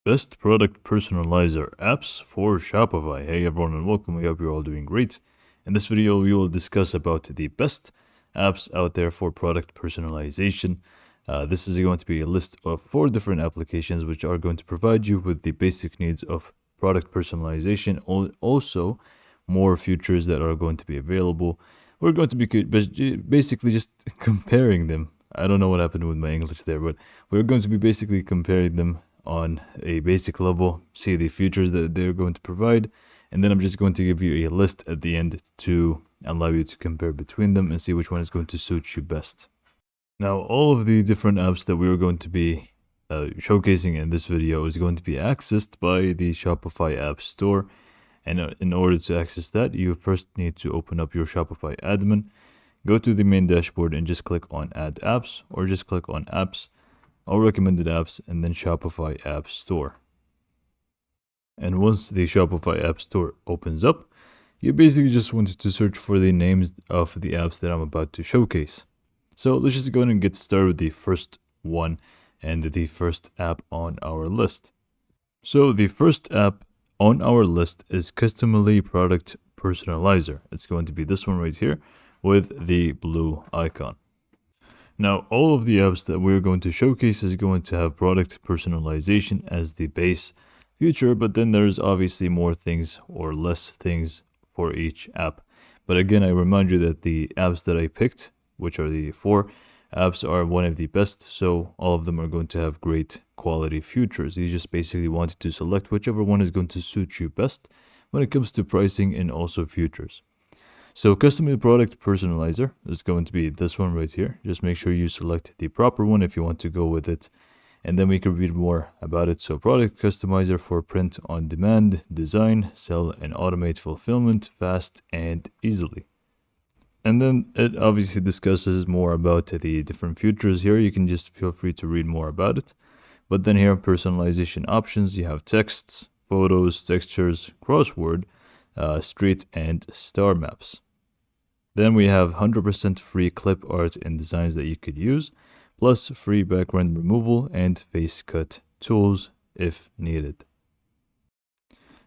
Best Product Personalizer Apps for Shopify. Hey everyone and welcome, we hope you're all doing great. In this video we will discuss about the best apps out there for product personalization. This is going to be a list of 4 different applications which are going to provide you with the basic needs of product personalization. Also, more features that are going to be available. We're going to be basically just comparing them. I don't know what happened with my English there, but we're going to be basically comparing them on a basic level, see the features that they're going to provide, and then I'm just going to give you a list at the end to allow you to compare between them and see which one is going to suit you best. Now, all of the different apps that we are going to be showcasing in this video is going to be accessed by the Shopify App Store. And in order to access that, you first need to open up your Shopify admin, go to the main dashboard and just click on Add Apps, or just click on Apps, All Recommended Apps, and then Shopify App Store. And once the Shopify App Store opens up, you basically just wanted to search for the names of the apps that I'm about to showcase. So let's just go ahead and get started with the first one and the first app on our list. So the first app on our list is Customily Product Personalizer. It's going to be this one right here with the blue icon. Now, all of the apps that we're going to showcase is going to have product personalization as the base feature, but then there's obviously more things or less things for each app. But again, I remind you that the apps that I picked, which are the 4 apps, are one of the best, so all of them are going to have great quality features. You just basically wanted to select whichever one is going to suit you best when it comes to pricing and also features. So Customily Product Personalizer is going to be this one right here. Just make sure you select the proper one if you want to go with it, and then we can read more about it. So Product Customizer for print on demand, design, sell, and automate fulfillment fast and easily. And then it obviously discusses more about the different features here. You can just feel free to read more about it. But then here, personalization options, you have texts, photos, textures, crossword, street, and star maps. Then we have 100% free clip art and designs that you could use, plus free background removal and face cut tools if needed.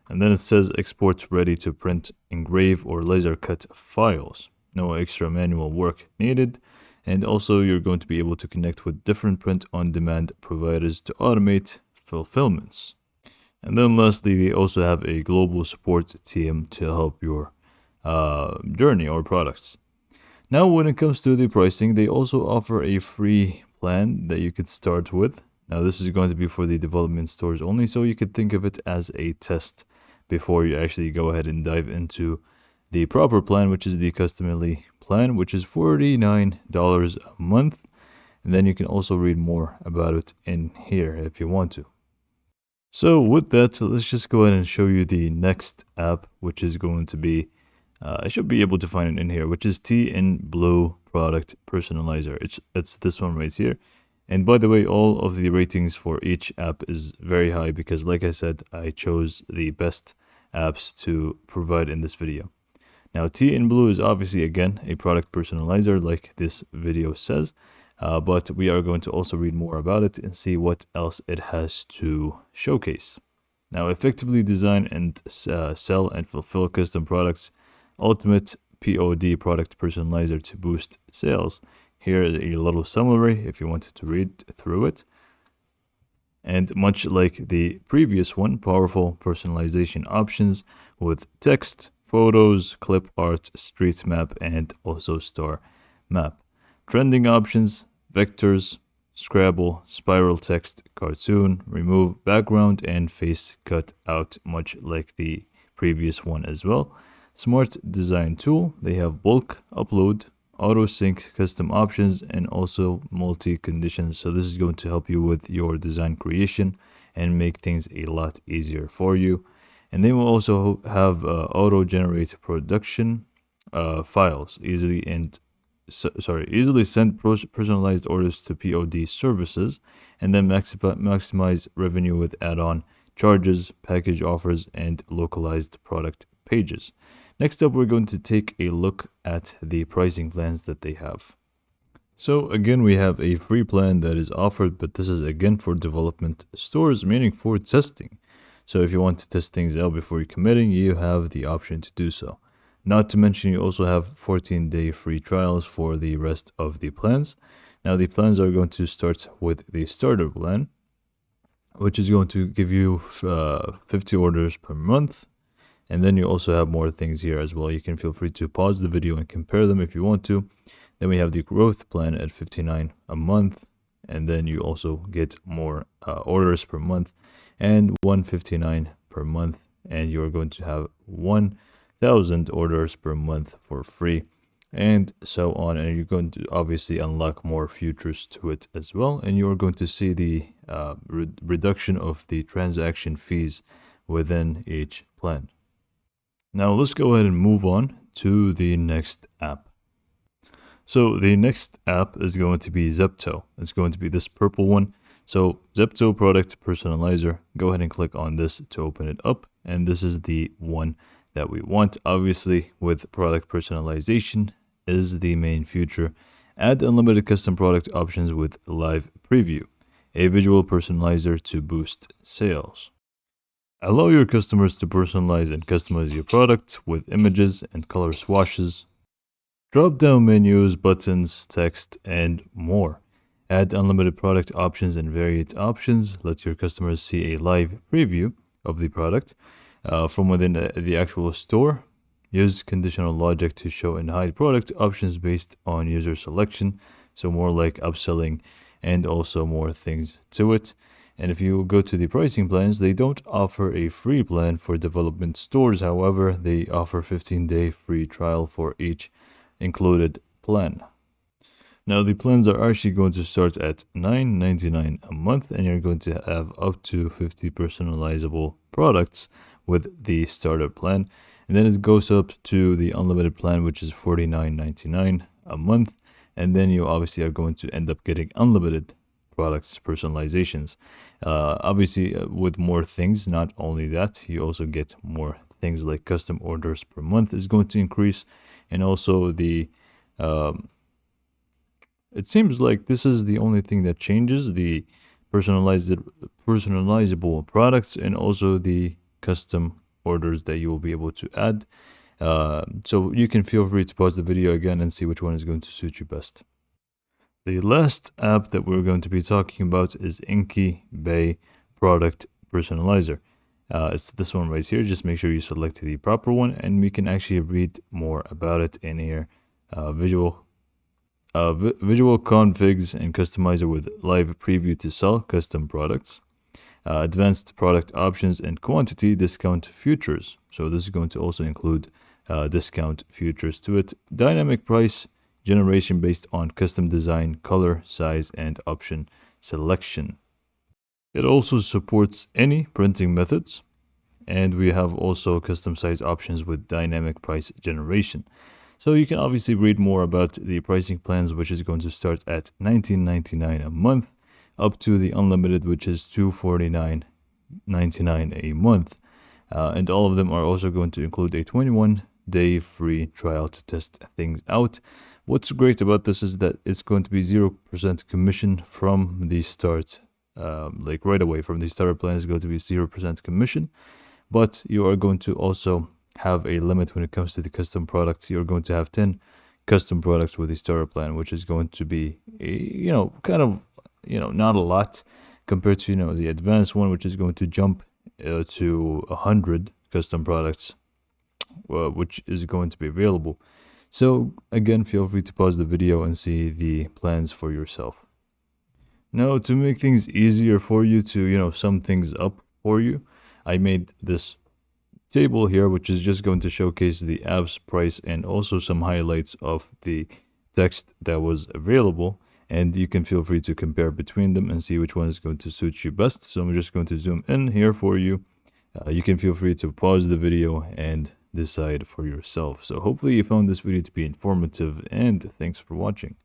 And then it says export ready to print, engrave, or laser cut files. No extra manual work needed. And also you're going to be able to connect with different print-on-demand providers to automate fulfillments. And then lastly, they also have a global support team to help your journey or products. Now, when it comes to the pricing, they also offer a free plan that you could start with. Now, this is going to be for the development stores only, so you could think of it as a test before you actually go ahead and dive into the proper plan, which is the Customily plan, which is $49 a month. And then you can also read more about it in here if you want to. So with that, let's just go ahead and show you the next app, which is going to be, I should be able to find it in here, which is Teeinblue Product Personalizer. It's this one right here. And by the way, all of the ratings for each app is very high because, like I said, I chose the best apps to provide in this video. Now, Teeinblue is obviously, again, a product personalizer like this video says, but we are going to also read more about it and see what else it has to showcase. Now, effectively design and sell and fulfill custom products, ultimate POD product personalizer to boost sales. Here is a little summary if you wanted to read through it. And much like the previous one, powerful personalization options with text, photos, clip art, street map, and also star map. Trending options, vectors, Scrabble, spiral text, cartoon, remove background, and face cut out, much like the previous one as well. Smart design tool, they have bulk upload, auto sync custom options, and also multi conditions. So this is going to help you with your design creation and make things a lot easier for you. And they will also have auto generate production files, easily send personalized orders to POD services, and then maximize revenue with add-on charges, package offers, and localized product pages. Next up, we're going to take a look at the pricing plans that they have. So again, we have a free plan that is offered, but this is again for development stores, meaning for testing. So if you want to test things out before you're committing, you have the option to do so. Not to mention, you also have 14-day free trials for the rest of the plans. Now, the plans are going to start with the starter plan, which is going to give you 50 orders per month. And then you also have more things here as well. You can feel free to pause the video and compare them if you want to. Then we have the growth plan at 59 a month. And then you also get more orders per month and 159 per month. And you're going to have 1,000 orders per month for free and so on. And you're going to obviously unlock more features to it as well. And you're going to see the reduction of the transaction fees within each plan. Now let's go ahead and move on to the next app. So the next app is going to be Zepto. It's going to be this purple one. So Zepto Product Personalizer. Go ahead and click on this to open it up. And this is the one that we want. Obviously, with product personalization is the main feature. Add unlimited custom product options with live preview. A visual personalizer to boost sales. Allow your customers to personalize and customize your product with images and color swatches. Drop-down menus, buttons, text, and more. Add unlimited product options and variant options. Let your customers see a live preview of the product from within the actual store. Use conditional logic to show and hide product options based on user selection. So more like upselling and also more things to it. And if you go to the pricing plans, they don't offer a free plan for development stores. However, they offer 15-day free trial for each included plan. Now, the plans are actually going to start at $9.99 a month, and you're going to have up to 50 personalizable products with the starter plan. And then it goes up to the unlimited plan, which is $49.99 a month. And then you obviously are going to end up getting unlimited products personalizations. Obviously, with more things, not only that, you also get more things like custom orders per month is going to increase. And also the, it seems like this is the only thing that changes, the personalizable products and also the custom orders that you will be able to add. So you can feel free to pause the video again and see which one is going to suit you best. The last app that we're going to be talking about is Inkybay Product Personalizer. It's this one right here. Just make sure you select the proper one, and we can actually read more about it in here. Visual configs and customizer with live preview to sell custom products. Advanced product options and quantity discount futures. So this is going to also include discount futures to it. Dynamic price generation based on custom design, color, size, and option selection. It also supports any printing methods, and we have also custom size options with dynamic price generation. So you can obviously read more about the pricing plans, which is going to start at $19.99 a month, up to the unlimited, which is $249.99 a month. And all of them are also going to include a 21-day free trial to test things out. What's great about this is that it's going to be 0% commission from the start. Like right away from the starter plan is going to be 0% commission, but you are going to also have a limit when it comes to the custom products. You're going to have 10 custom products with the starter plan, which is going to be kind of not a lot compared to the advanced one, which is going to jump to 100 custom products, which is going to be available. So again, feel free to pause the video and see the plans for yourself. Now, to make things easier for you to sum things up for you, I made this table here, which is just going to showcase the app's price and also some highlights of the text that was available. And you can feel free to compare between them and see which one is going to suit you best. So I'm just going to zoom in here for you. You can feel free to pause the video and decide for yourself. So hopefully you found this video to be informative, and thanks for watching.